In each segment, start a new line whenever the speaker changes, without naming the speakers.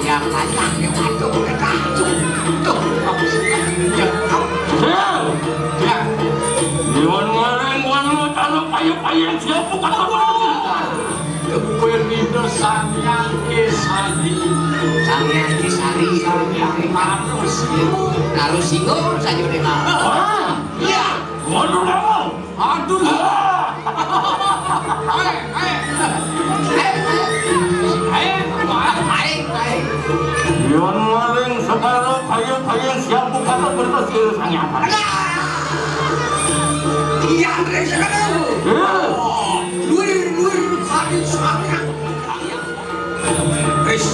yang banyak yang aduh kacung tuh kamu ya Iwan ngareng wan lo kalau payah-payah siapa kata Keperlido Sangyang Kesari lalu singgung saja dengan iya waduh kamu aduh Iwan ngareng sekarang payah-payah siapa kata berhasil Sangyang iya ngareng sekarang luar kali Sangyang Res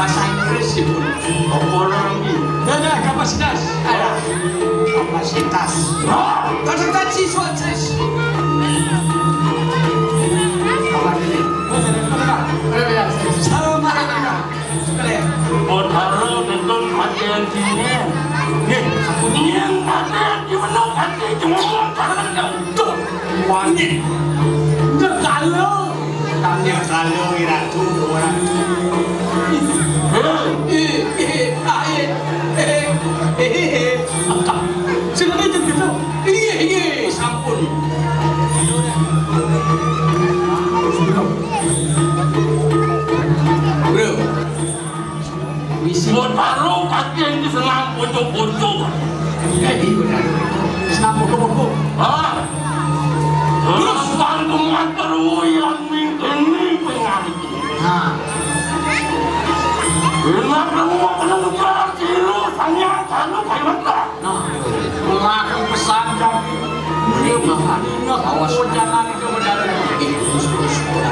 bahasa Inggris itu ada kapasitas konsentrasi sukses Potaro betul hatian sini yang ada di mana hati cuma karena tuh wangi kalau tanya kalau iratu orang silakan gitu iya sampun bro misi taruh kaki yang disenang pojok-pojok jadi benar senang pojok-pojok terus bantu mengantar yang ini pengaruh Benar kamu akan berarti lu Sangyang kalau kayak mengaku pesan dong menyebabkan awas jalan ke bedara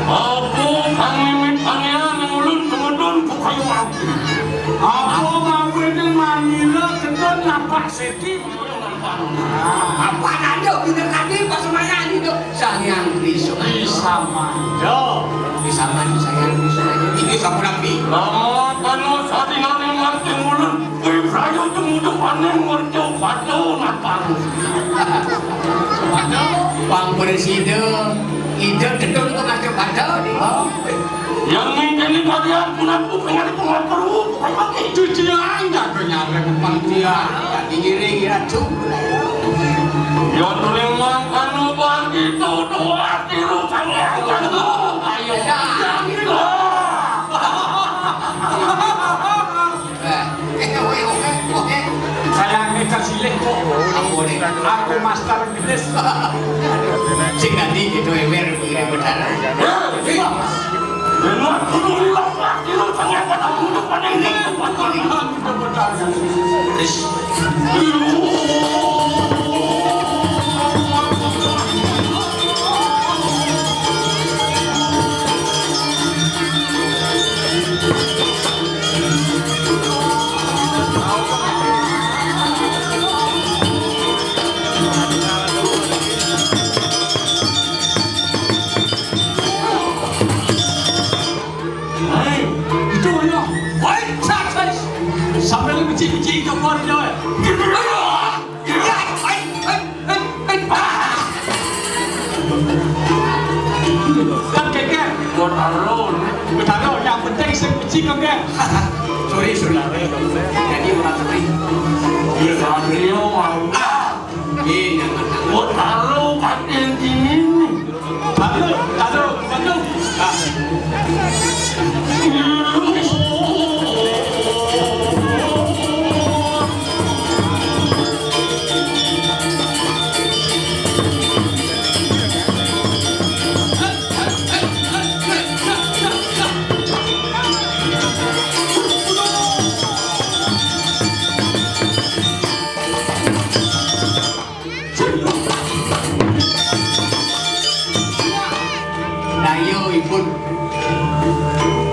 aku kami mitanya yang ulun kemedun ku kayu aku ngawe dengan nila kedon nampak sedih apa nado kita tadi pas semuanya itu Sangyang Kriso bisa mando Sangyang Kriso ini sama nabi kalau saat ini ngerti mulut saya temu panen ngerti padu napan Bang Presiden ide kedon ke macam padu yang ini kalian pun aku pengen pengatur cuci anda kenyara kepang dia dingin-dingin cukup yang terima kanu bagi itu doa tiru Sangyang ayo saya mereka silih kok aku master Inggris sing ganti itu ewer benar benar kudu lompat itu Sangyang ketemu depan ini benar sampai lu biji-biji ke keluar jauh.
Kan kengkeng. Betaro yang penting sing biji kengkeng.
Sorry. Jadi orang sorry.
Satrio mau
Ini yang mana?
taruh katin ini.
Taruh.
Dayo ipun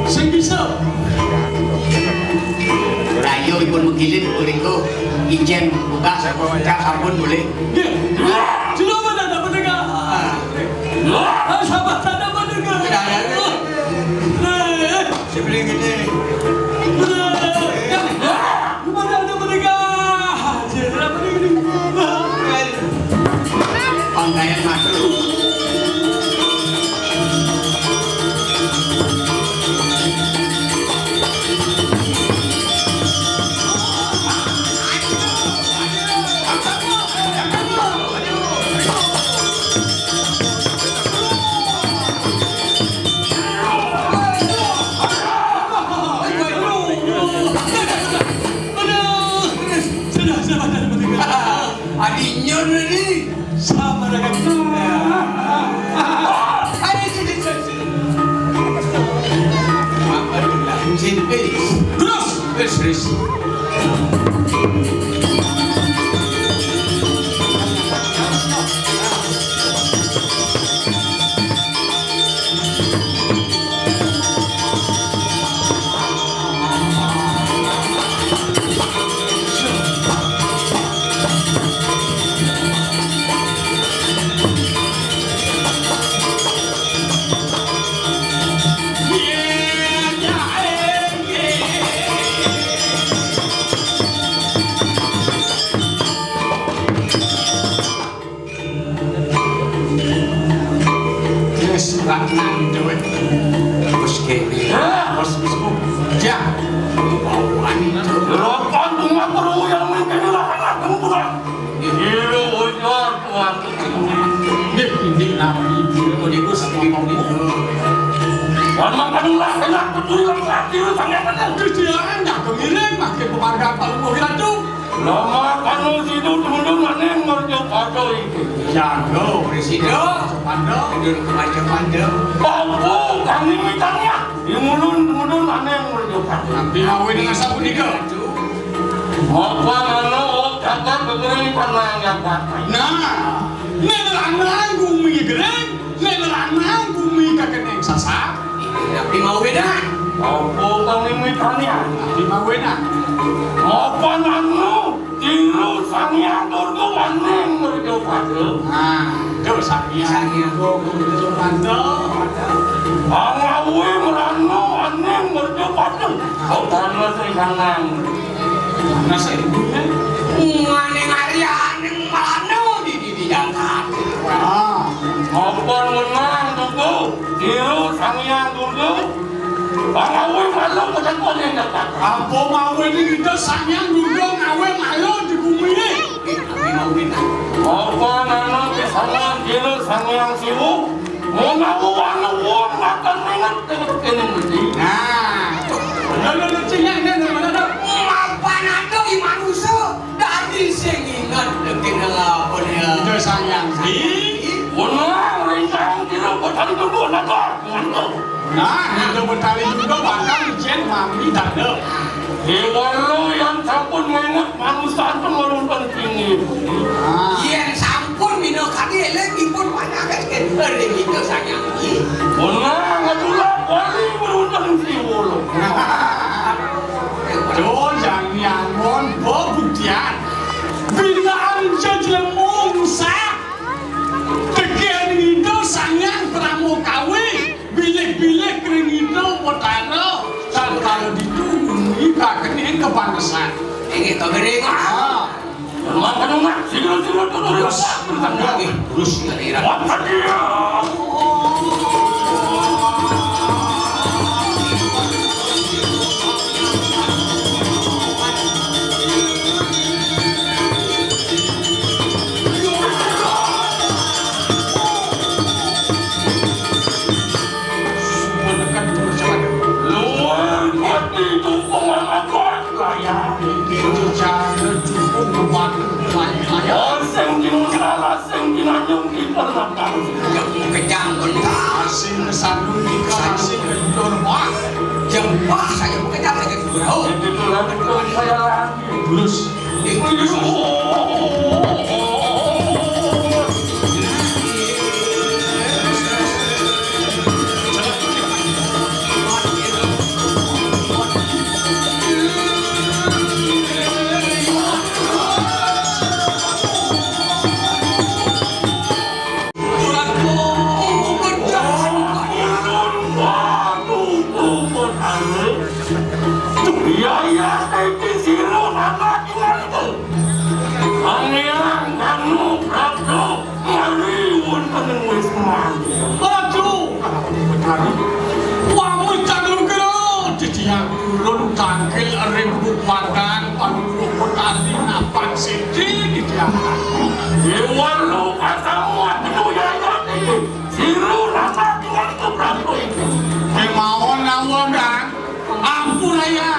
Sing bisa.
Dayo ipun menggilir beriku ijen buka cak sabun boleh.
Sudah mana tak mendengar? Sahabat tak mendengar.
Sebelum ini
Mana ada mendengar? Tidak mendengar.
pangkaian masuk. Adinyo ni.
Sama dengan
Terus.
Ranang duit.
Bos kene.
Bos ja.
Bauan itu.
Rokok cuma perlu yang mungkin lah kumpulan. Ini ujar tuan.
Ini nabi
Kau di bos di bawah.
Warna kanulah kena keturunan lagi sangat benar.
Kerjaan dah kemiring pakai pemarga paling mobil itu.
Lama kanu situ temen-temen maneng merjo kado itu.
Jago
Presiden.
Pando.
Tidur ke macam-macam.
Bapu kami mitanya. Temen-temen maneng merjo kado.
Nanti awe dengan sapu tiga.
Apa nano kakak begini karena yang pakai.
Nah, nenelanang bumi gereng, nenelanang bumi kakeneng sasak.
Tapi mau beda.
Apa kami mitanya.
Di mawena.
Apa nano tiru sangya turgo maneng merjo kado.
Nah, itu saknya.
Saknya.
Pando.
Angawe merano maneng merjo kado. Kau tanah sekanang.
Nasi ibunya.
Maneng arianeng malano di jangan.
Ah,
Apa menang turgo tiru sangya turgo. Angawe malu pesan konen dapat.
apa mau ini kita sanyang dulu ngawe mayo di bumi ini.
Tapi mau beda.
Apa nana kesana tiru sangya sibuk. Mau ngawu wana wong akan mengat kene mesti.
Nah, lalu cinyang ini mana dah?
Apa nado i manusia dari sing ingat dengan apa dia.
Itu sanyang si.
Menang rencang tiru pesan turgo dapat.
Nah, itu bertali juga bakal ijen mami dada.
Dewa yang sampun mengat manusia temerun penting itu.
Ah,
Yen sampun mino kaki lagi pun banyak kan dari itu sayang ini.
Menang itulah wali beruntung siwolo.
Jangan yang mon pembuktian. Bila anjir lemungsa, tekan itu sanyang pramukawi. Bilik-bilik kering itu potano. Dan kalau ditunggu, kakening kepantesan.
Ini to gede
Ah,
Makan emak, siguro terus.
Terus terus ngira.
Apa dia?
Kita cukup buat layak.
Sing dinala sing dinanyong pernah karo.
Kejang bentar.
Asin sandung kita asin kencur wah.
Jempah saya kejang lagi. Oh,
Itu lagi saya lagi.
Terus turun tangkil rembuk makan panggul petani napak sendiri dia.
Dewan lu kasamu aduh ya ini. Siru rasa tinggal itu berapa itu.
Kemauan nawon dan ampuraya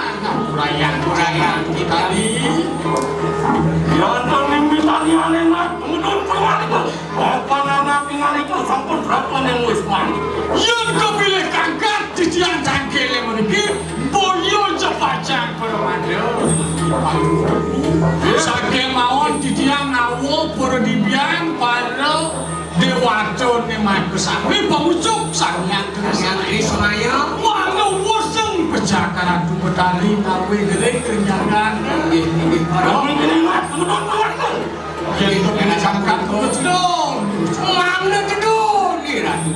kita di.
Yang tadi minta dianenak kemudian pengal itu. Apa nama pengal itu sampun berapa yang wis mandi.
Yang kepilih kangkat di tiang tangkil yang memiliki boyo cepacang permanda. Saking mawon di tiang nawo pura dibiang pada dewato ni makusami pengucuk sangyang
di Sunaya.
mana woseng pejakar adu betari nawe gede kenyangan.
Kami ini nak kemudian pengal itu.
Yang kena kangkat kedon.
Mana kedua ni ratu.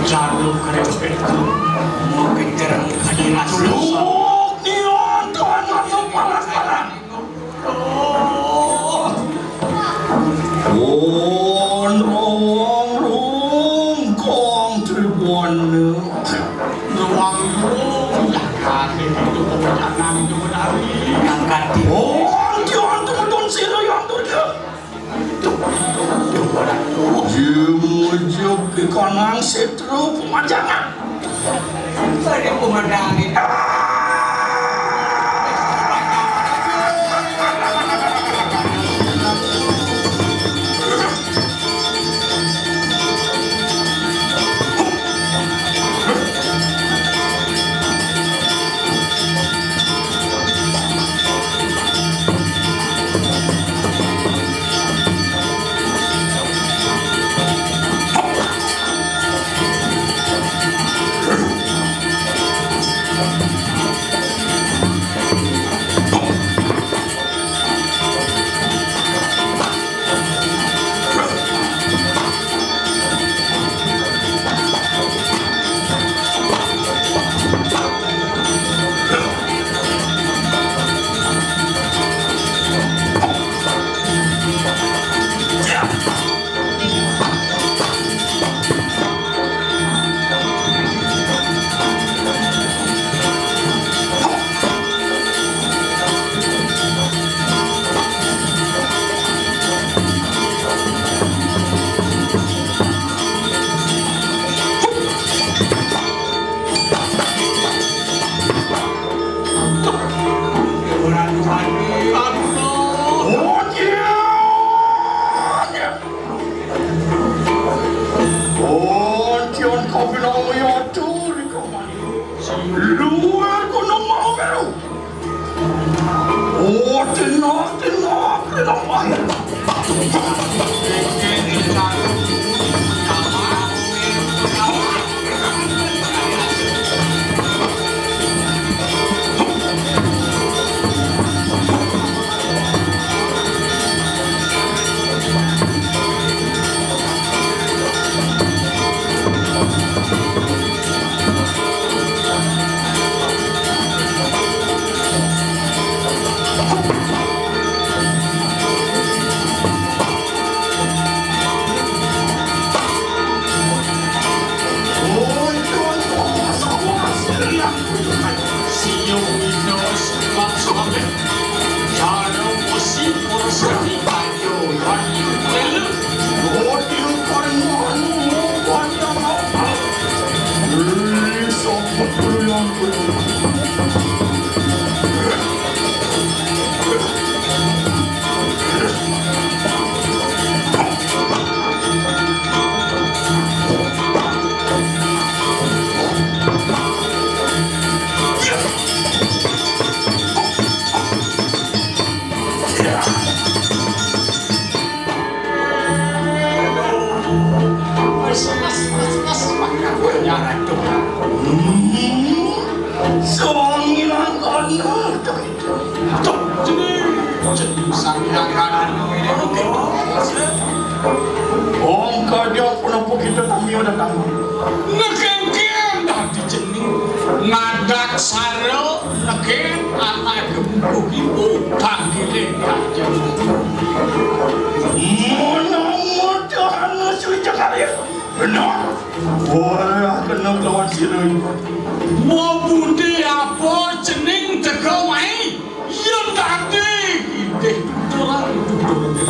Jauh kerempet
Mau kejar kadirat
Kanang setru pemajangan.
Ada pemandangan ini.
ngadak saro neken anak gemuk ibu tanggile kajen
mudah-mudahan suci kali benar wah kena kawan sirui
mau budi apa jeneng teko mai ya tadi ide tulang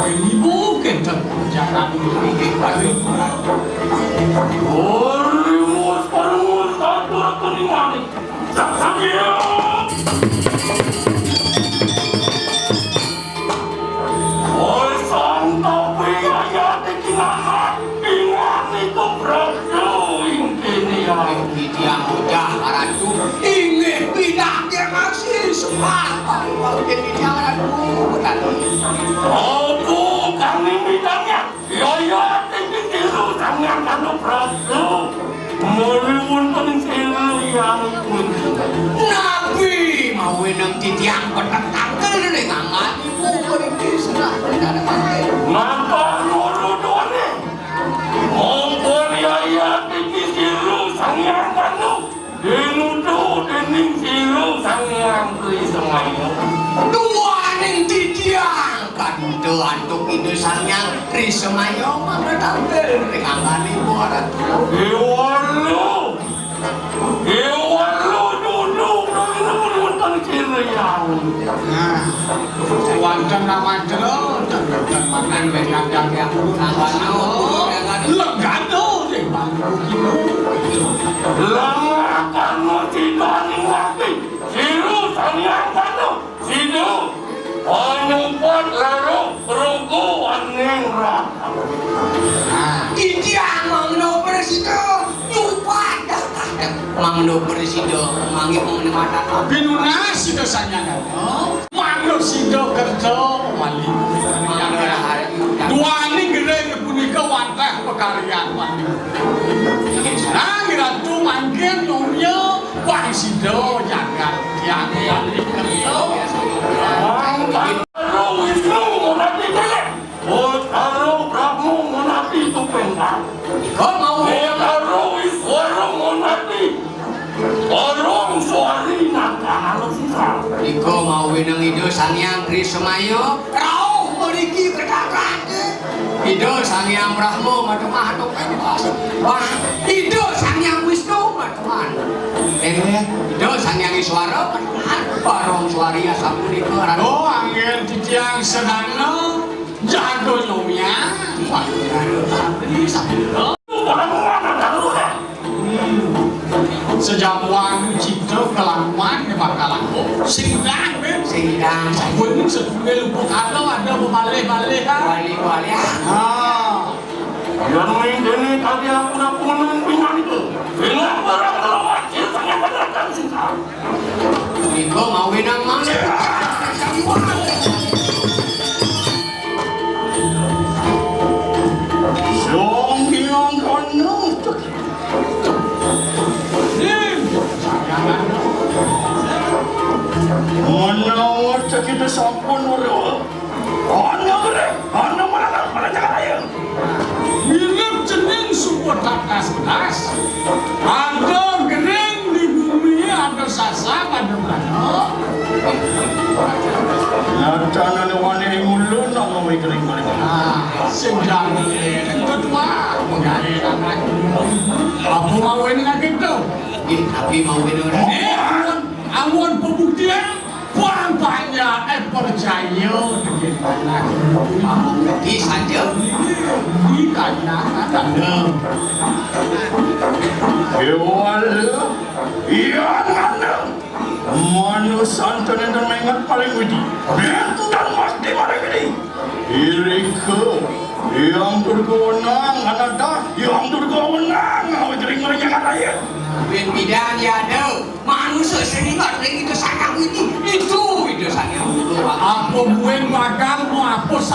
ibu kita jangan ini pagi
Orimus parumus atur kelimani Saksanya Oi santau biaya dikingahat Ingat itu beradu Ini yang
Tiang udah aratu ingin pindah dia masih sempat jadi tiang aratu
Aku kami bidangnya Yaya tinggi tiru Sangat kanu beradu Merimun pening siru yang
Nabi mau nang tiang petang kene ngangat ibu pergi serah ada pakai
Maka nurudone Mumpun yaya tinggi siru Sangat kanu Dinudu dening siru Sangat beri semayu
dua ning tiang kan antuk itu sanyang risemayo mana tampil ngangat ibu aratu
Iwalu duduk Merimun pening siru yang
wancan nama jero dan makan begadang yang legado deh bangku
Langakan mojidani wapi Siru sanyang kanu Sidu Penyumput lalu Rugu aning rata
Tiang mangno presiden nyupat mangno presiden mangi mangni mata
binunas itu sanyangan manglo sido kerja wali dua ini gereng punika wantah pekaryan wali nah ratu manggen nomnya wali sido jagat yang wali kerja
Karo Wisnu monati telek Karo Brahmu monati tupendang
kau mau
Karo Wiswara monati Orong suari nakal sisa
Iko mau winang ido sanyang Krismayo rauh meriki kedakan ido sanyang Brahmo madumah penpas wah ido sanyang Wisnu maduman ido sanyang Iswara maduman barong suari asam niko
oh angin titiang sedana jago nomnya sejamuan cipta kelakuan di makalango singdang
singdang
sabun setunggal lupuk ada memalih-malih
wali-wali
Yang ini tadi aku nak pulang pinang itu Pinang barang kalau wajib Tanya benerkan sisa
Iko mau winang mana
Yang kono Mana cek itu sampun wala Ana gere Ana mana jangan ayo
mirip jeneng support atas ada gering di bumi ada sasa ada mana
Nyatana ni wani mulu nak ngomong kering balik
senjang kedua mengalir anak aku mau ini lagi tuh
tapi mau winang
awan pembuktian banyak percaya anak
Di saja.
di kanya ada
Hewan iya mana manusia dan mengat paling uji dan pasti paling gede Irika yang berkewenang ada yang berkewenang awet ring mereka kata ya
Tidak ada manusia sendiri itu sangat itu sangat
apa buen bakal mau hapus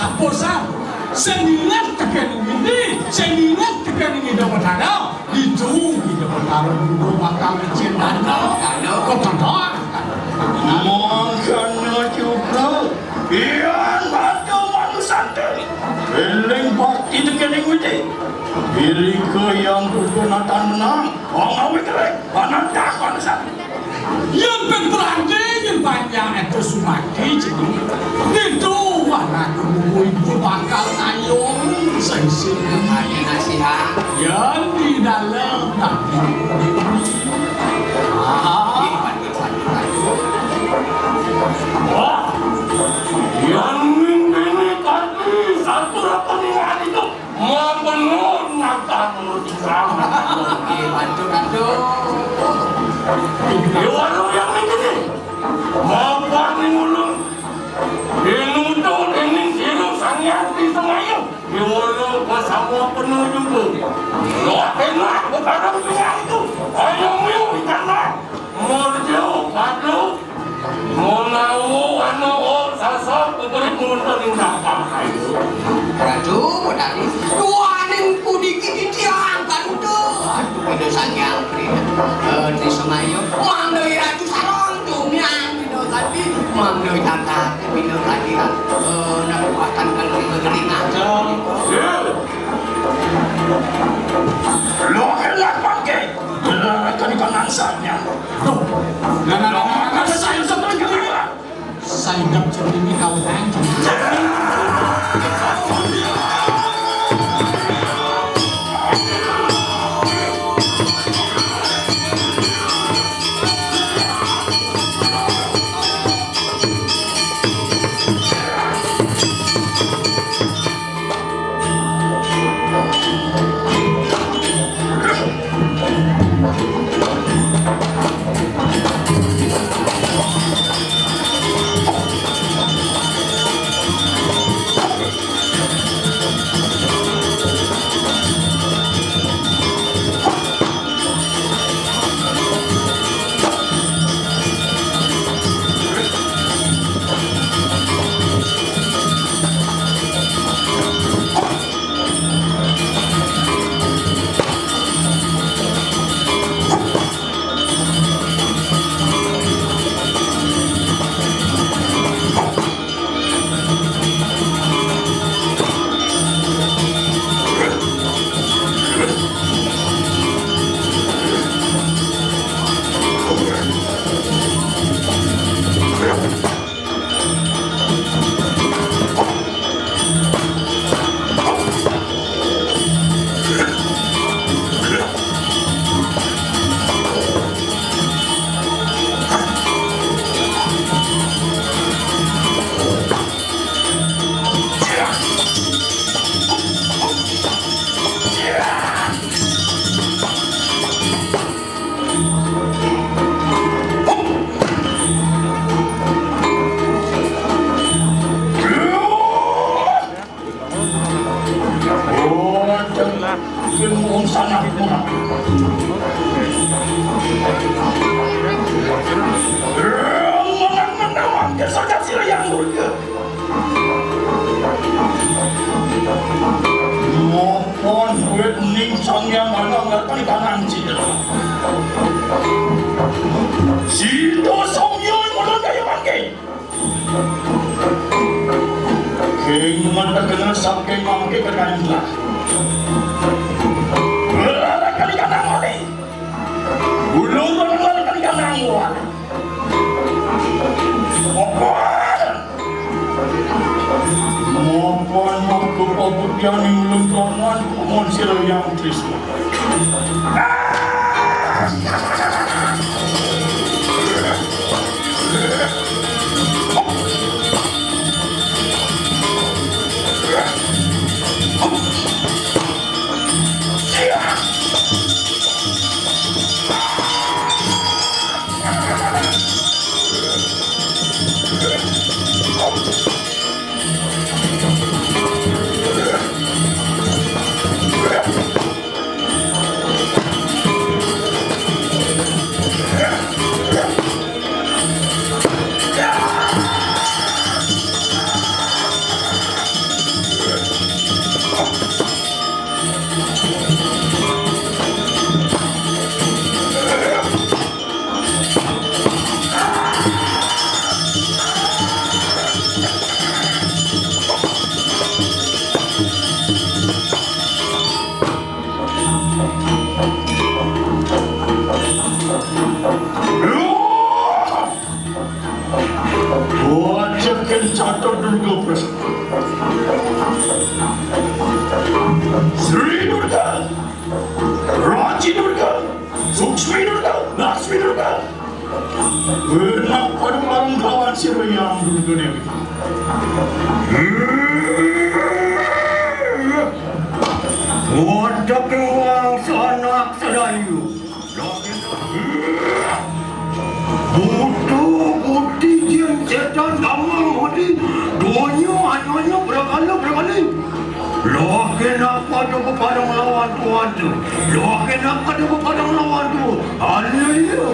sengingat tekan ini sengingat tekan ini dapat ada itu dapat taruh dulu bakal kecil dana kau tanda
makanya juga yang ada manusia eling pasti tekan uji Irika yang berkewenang tenang awet ring mana dah manusia
yang berberani yang banyak itu sumaki jadi itu anakku itu bakal ngayong sensin
ada nasihat
yang di dalam nanti
wah yang ini tadi satu rekeningan itu mau penuh mata menurut sama
bantu
Iwaru yang ini mau nih ulun ini tuh ini siru sangat di semayang Iwaru ke semua penuh juga lo enak bukan punya itu ayo miu karena murjo padu mau anu sasar kuberi mundur di apa
Raju modali dua ning pudiki diangkat itu sangat di semayo mandoi raju sarong dumian itu tadi mandoi tata itu tadi kan nakuatan kalau ngering aja
lo enak pakai akan ikan ansanya
nah saya seperti ini saya hidup seperti ini kau tanya
Jatuh Durga Prasada. Sri Durga, Raji Durga, Sukshmi Durga, Lakshmi Durga. Enak pada marung kawan sirayang Durga Dewi. Wadah kewang sanak sadayu. Butuh bukti jin setan damang hati. Dunia hanya berkali-kali. Loh kenapa dia berpadang lawan Tuhan tu? Loh kenapa dia berpadang lawan tu? Haleluya.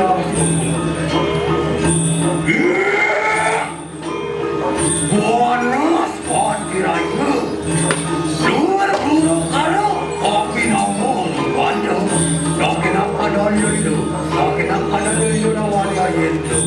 yang bonus pati raya luar buruk karo kopi namun panjang kopi nak ada itu kopi nak ada itu nawanya itu